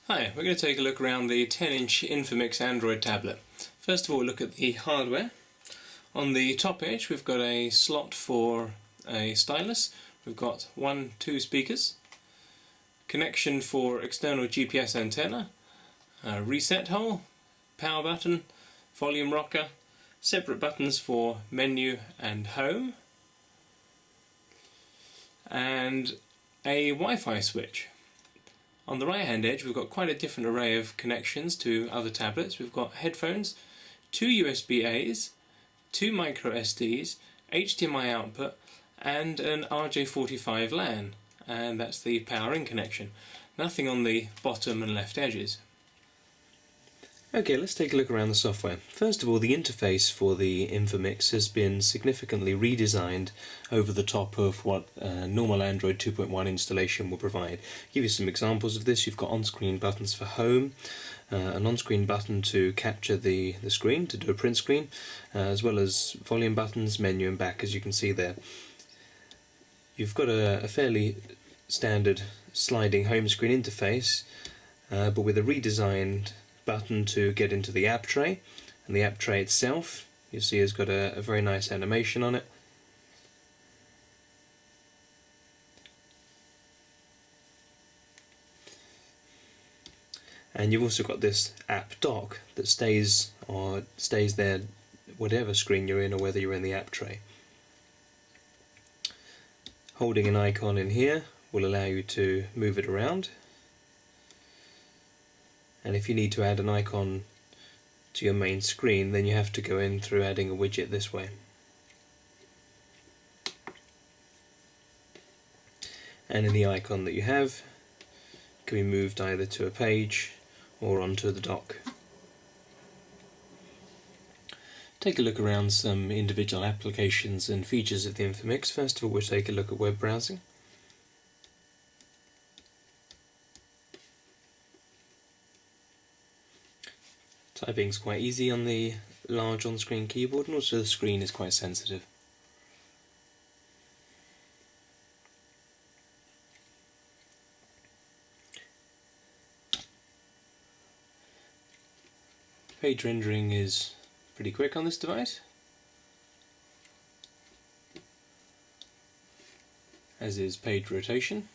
Hi, we're going to take a look around the 10-inch Infomix Android tablet. First of all, look at the hardware. On the top edge we've got a slot for a stylus. We've got two speakers, connection for external GPS antenna, a reset hole, power button, volume rocker, separate buttons for menu and home, and a Wi-Fi switch. On the right hand edge we've got quite a different array of connections to other tablets. We've got headphones, two USB-A's, two microSDs, HDMI output and an RJ45 LAN, and that's the power in connection. Nothing on the bottom and left edges. Okay, let's take a look around the software. First of all, the interface for the Infomix has been significantly redesigned over the top of what normal Android 2.1 installation will provide. Give you some examples of this. You've got on-screen buttons for home, an on-screen button to capture the screen, to do a print screen, as well as volume buttons, menu and back, as you can see there. You've got a fairly standard sliding home screen interface, but with a redesigned button to get into the app tray, and the app tray itself you see has got a very nice animation on it. And you've also got this app dock that stays there whatever screen you're in or whether you're in the app tray. Holding an icon in here will allow you to move it around. And if you need to add an icon to your main screen, then you have to go in through adding a widget this way. And any icon that you have can be moved either to a page or onto the dock. Take a look around some individual applications and features of the Infomix. First of all, we'll take a look at web browsing. Typing's quite easy on the large on-screen keyboard, and also the screen is quite sensitive. Page rendering is pretty quick on this device, as is page rotation.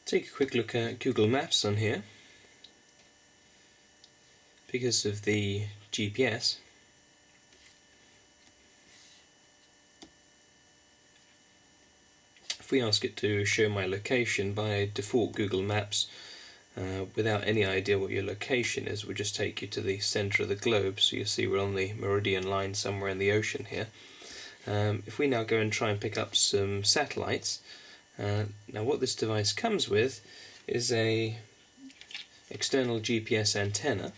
Take a quick look at Google Maps on here. Because of the GPS, if we ask it to show my location, by default Google Maps, without any idea what your location is, will just take you to the center of the globe. So you see we're on the meridian line somewhere in the ocean here. If we now go and try and pick up some satellites, now what this device comes with is a external GPS antenna.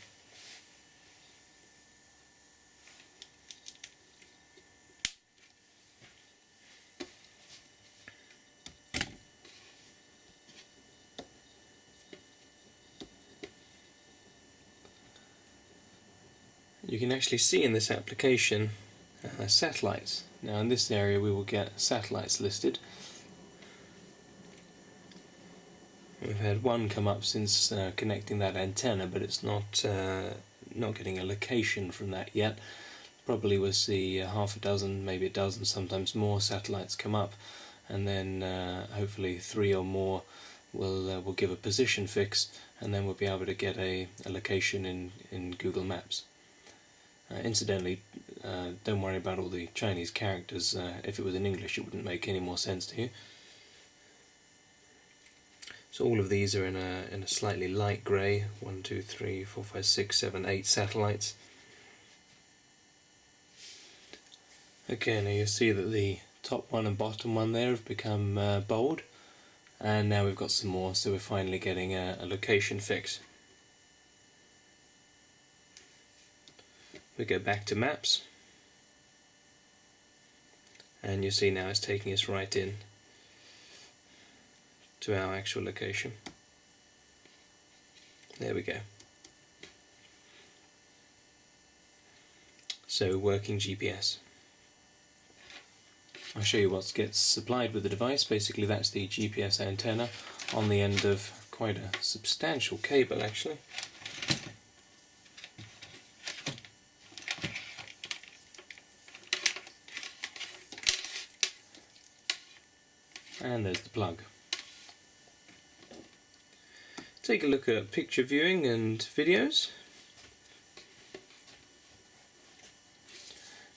You can actually see in this application satellites. Now in this area we will get satellites listed. We've had one come up since connecting that antenna, but it's not getting a location from that yet. Probably we'll see half a dozen, maybe a dozen, sometimes more satellites come up, and then hopefully 3 or more will give a position fix, and then we'll be able to get a location in Google Maps. Incidentally, don't worry about all the Chinese characters. If it was in English it wouldn't make any more sense to you. So all of these are in a slightly light grey. 1, 2, 3, 4, 5, 6, 7, 8 satellites. Okay, now you'll see that the top one and bottom one there have become bold, and now we've got some more, so we're finally getting a location fix. We go back to maps, and you see now it's taking us right in to our actual location. There we go. So, working GPS. I'll show you what gets supplied with the device. Basically that's the GPS antenna on the end of quite a substantial cable actually. And there's the plug. Take a look at picture viewing and videos.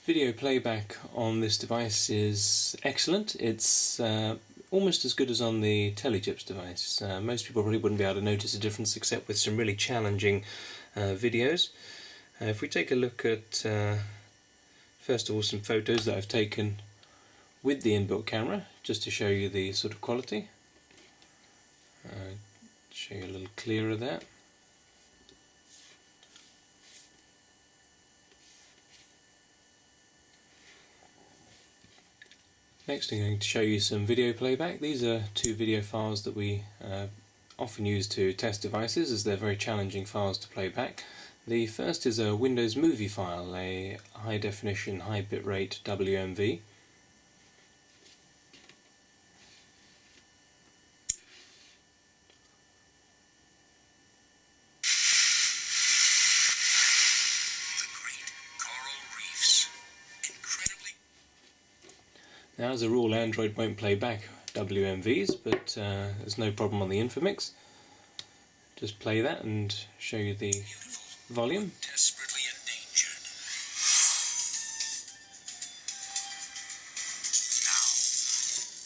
Video playback on this device is excellent. It's almost as good as on the Telechips device. Most people probably wouldn't be able to notice a difference except with some really challenging videos. If we take a look at first of all some photos that I've taken with the inbuilt camera, just to show you the sort of quality. Show you a little clearer there. Next I'm going to show you some video playback. These are two video files that we often use to test devices as they're very challenging files to play back. The first is a Windows movie file, a high definition, high bitrate WMV. Now, as a rule, Android won't play back WMVs, but there's no problem on the Infomix. Just play that and show you the volume. Desperately endangered. Now,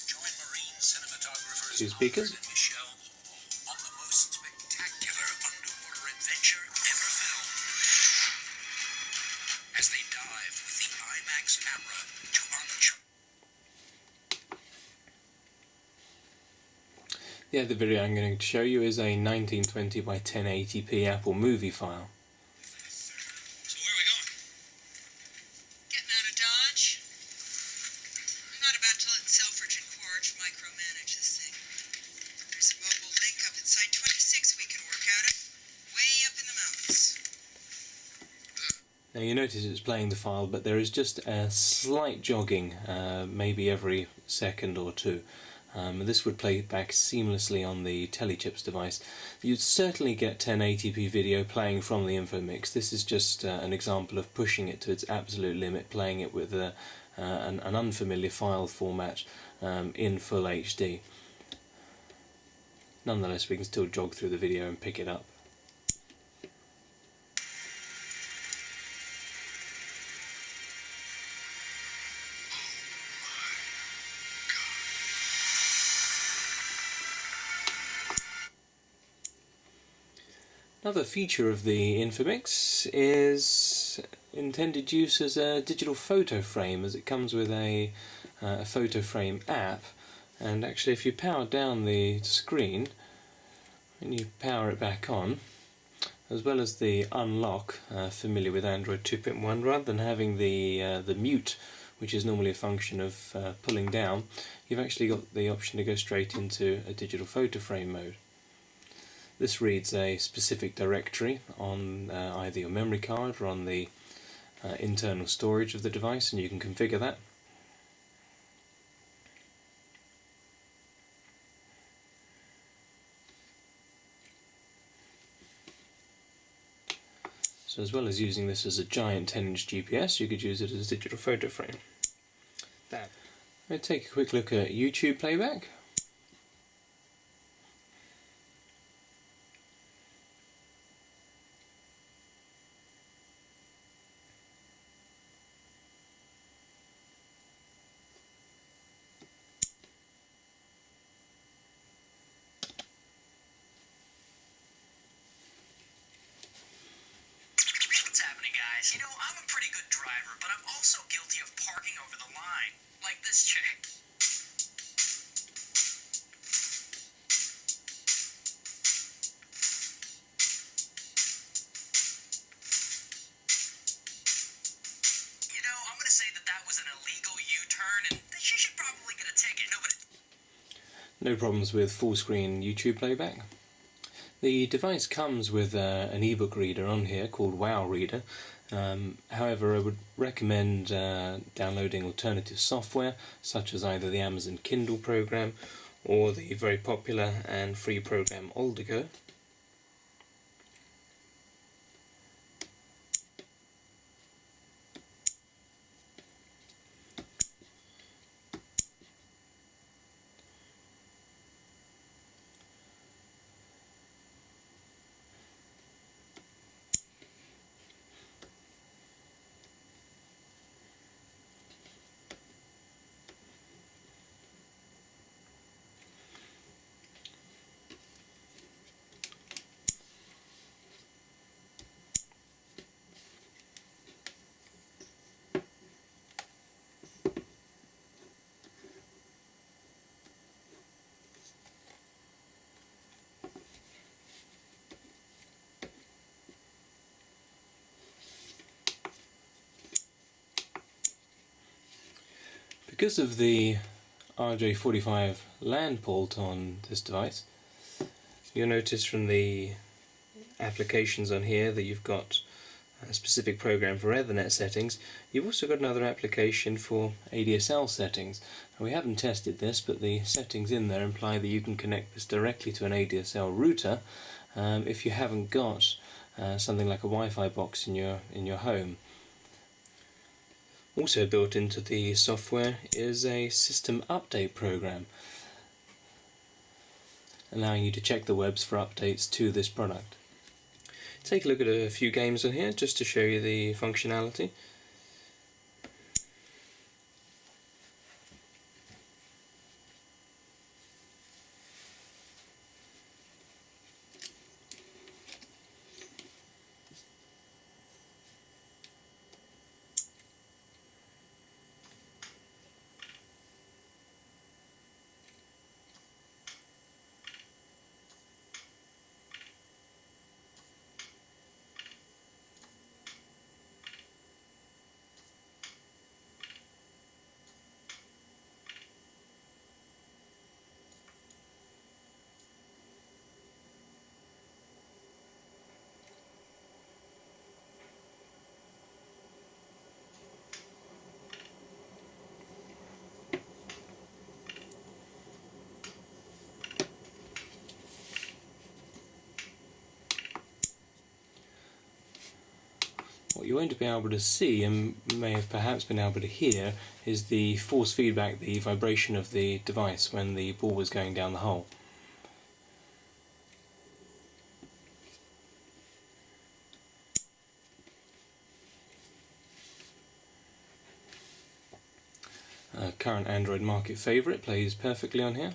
join marine cinematographers Two speakers. Alfred and Michelle on the most spectacular underwater adventure ever filmed, as they dive with the IMAX camera to uncharted. The other video I'm going to show you is a 1920 by 1080p Apple movie file. So where are we going? Getting out of Dodge. I'm not about to let Selfridge and Quaritch micromanage this thing. There's a mobile link up at Site 26 we can work out of, way up in the mountains. Now you notice it's playing the file, but there is just a slight jogging, maybe every second or two. This would play back seamlessly on the Telechips device. You'd certainly get 1080p video playing from the Infomix. This is just an example of pushing it to its absolute limit, playing it with an unfamiliar file format in full HD. Nonetheless, we can still jog through the video and pick it up. Another feature of the Infomix is intended use as a digital photo frame, as it comes with a photo frame app, and actually if you power down the screen and you power it back on, as well as the unlock, familiar with Android 2.1, rather than having the mute, which is normally a function of pulling down, you've actually got the option to go straight into a digital photo frame mode. This reads a specific directory on either your memory card or on the internal storage of the device, and you can configure that. So as well as using this as a giant 10-inch GPS, you could use it as a digital photo frame. Let's take a quick look at YouTube playback. You know, I'm a pretty good driver, but I'm also guilty of parking over the line, like this chick. No problems with full screen YouTube playback. The device comes with an ebook reader on here called Wow Reader. However, I would recommend downloading alternative software such as either the Amazon Kindle program or the very popular and free program Aldigo. Because of the RJ45 LAN port on this device, you'll notice from the applications on here that you've got a specific program for Ethernet settings. You've also got another application for ADSL settings. Now, we haven't tested this, but the settings in there imply that you can connect this directly to an ADSL router if you haven't got something like a Wi-Fi box in your home. Also built into the software is a system update program, allowing you to check the webs for updates to this product. Take a look at a few games on here just to show you the functionality. What you won't be able to see, and may have perhaps been able to hear, is the force feedback, the vibration of the device when the ball was going down the hole. A current Android market favourite, plays perfectly on here.